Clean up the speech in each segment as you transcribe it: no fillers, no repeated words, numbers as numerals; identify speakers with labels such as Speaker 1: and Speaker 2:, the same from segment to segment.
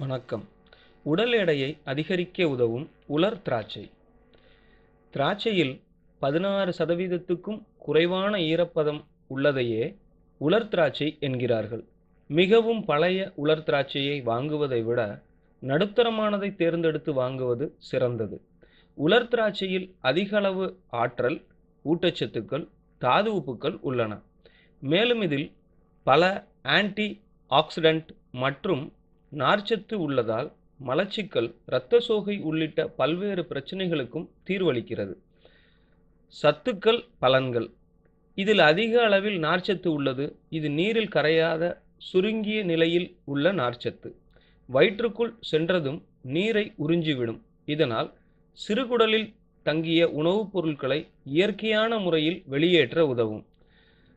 Speaker 1: வணக்கம். உடல் எடையை அதிகரிக்க உதவும் உலர் திராட்சை. திராட்சையில் 16% குறைவான ஈரப்பதம் உள்ளதையே உலர் திராட்சை என்கிறார்கள். மிகவும் பழைய உலர் திராட்சையை வாங்குவதை விட நடுத்தரமானதை தேர்ந்தெடுத்து வாங்குவது சிறந்தது. உலர் திராட்சையில் அதிக அளவு ஆற்றல், ஊட்டச்சத்துக்கள், தாது உப்புக்கள் உள்ளன. மேலும் இதில் பல ஆன்டி ஆக்சிடென்ட் மற்றும் நார்ச்சத்து உள்ளதால் மலச்சிக்கல், இரத்த சோகை உள்ளிட்ட பல்வேறு பிரச்சனைகளுக்கும் தீர்வளிக்கிறது. சத்துக்கள், பலன்கள். இதில் அதிக அளவில் நார்ச்சத்து உள்ளது. இது நீரில் கரையாத சுருங்கிய நிலையில் உள்ள நார்ச்சத்து. வயிற்றுக்குள் சென்றதும் நீரை உறிஞ்சிவிடும். இதனால் சிறுகுடலில் தங்கிய உணவுப் பொருட்களை இயற்கையான முறையில் வெளியேற்ற உதவும்.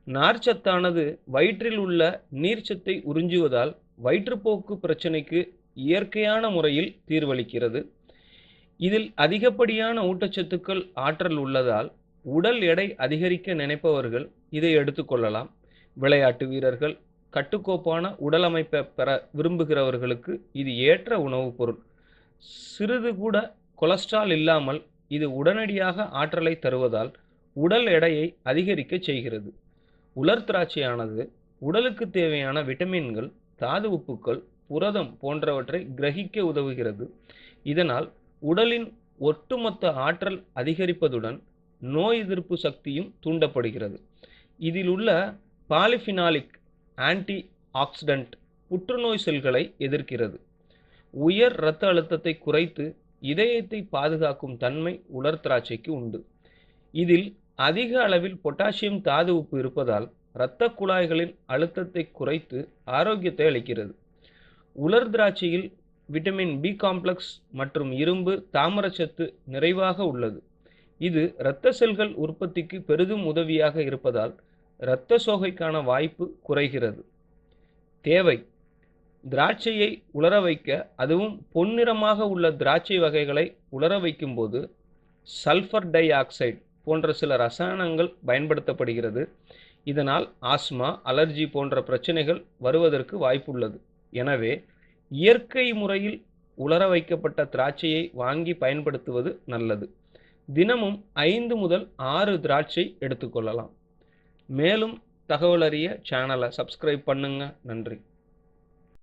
Speaker 1: நார்ச்சத்தானது வயிற்றில் உள்ள நீர்ச்சத்தை உறிஞ்சுவதால் வயிற்றுப்போக்கு பிரச்சனைக்கு இயற்கையான முறையில் தீர்வளிக்கிறது. இதில் அதிகப்படியான ஊட்டச்சத்துக்கள், ஆற்றல் உள்ளதால் உடல் எடை அதிகரிக்க நினைப்பவர்கள் இதை எடுத்துக்கொள்ளலாம். விளையாட்டு வீரர்கள், கட்டுக்கோப்பான உடல் அமைப்பை பெற விரும்புகிறவர்களுக்கு இது ஏற்ற உணவுப் பொருள். சிறிது கூட கொலஸ்ட்ரால் இல்லாமல் இது உடனடியாக ஆற்றலை தருவதால் உடல் எடையை அதிகரிக்க செய்கிறது. உலர் திராட்சையானது உடலுக்கு தேவையான விட்டமின்கள், தாது உப்புக்கள், புரதம் போன்றவற்றை கிரகிக்க உதவுகிறது. இதனால் உடலின் ஒட்டுமொத்த ஆற்றல் அதிகரிப்பதுடன் நோய் எதிர்ப்பு சக்தியும் தூண்டப்படுகிறது. இதில் உள்ள பாலிஃபினாலிக் ஆன்டி ஆக்சிடென்ட் புற்றுநோய் செல்களை எதிர்க்கிறது. உயர் இரத்த அழுத்தத்தை குறைத்து இதயத்தை பாதுகாக்கும் தன்மை உலர் திராட்சைக்கு உண்டு. இதில் அதிக அளவில் பொட்டாசியம் தாது உப்பு இருப்பதால் இரத்த குழாய்களின் அழுத்தத்தை குறைத்து ஆரோக்கியத்தை அளிக்கிறது. உலர் திராட்சையில் விட்டமின் பி காம்ப்ளெக்ஸ் மற்றும் இரும்பு, தாமிரச்சத்து நிறைவாக உள்ளது. இது இரத்த செல்கள் உற்பத்திக்கு பெரிதும் உதவியாக இருப்பதால் இரத்த சோகைக்கான வாய்ப்பு குறைகிறது. தேவை: திராட்சையை உலர வைக்க, அதுவும் பொன்னிறமாக உள்ள திராட்சை வகைகளை உலர வைக்கும்போது சல்ஃபர் டை ஆக்சைடு போன்ற சில ரசாயனங்கள் பயன்படுத்தப்படுகிறது. இதனால் ஆஸ்மா, அலர்ஜி போன்ற பிரச்சனைகள் வருவதற்கு வாய்ப்புள்ளது. எனவே இயற்கை முறையில் உலர வைக்கப்பட்ட திராட்சையை வாங்கி பயன்படுத்துவது நல்லது. தினமும் 5 முதல் 6 திராட்சை எடுத்துக்கொள்ளலாம். மேலும் தகவல் அறிய சேனலை சப்ஸ்கிரைப் பண்ணுங்க. நன்றி.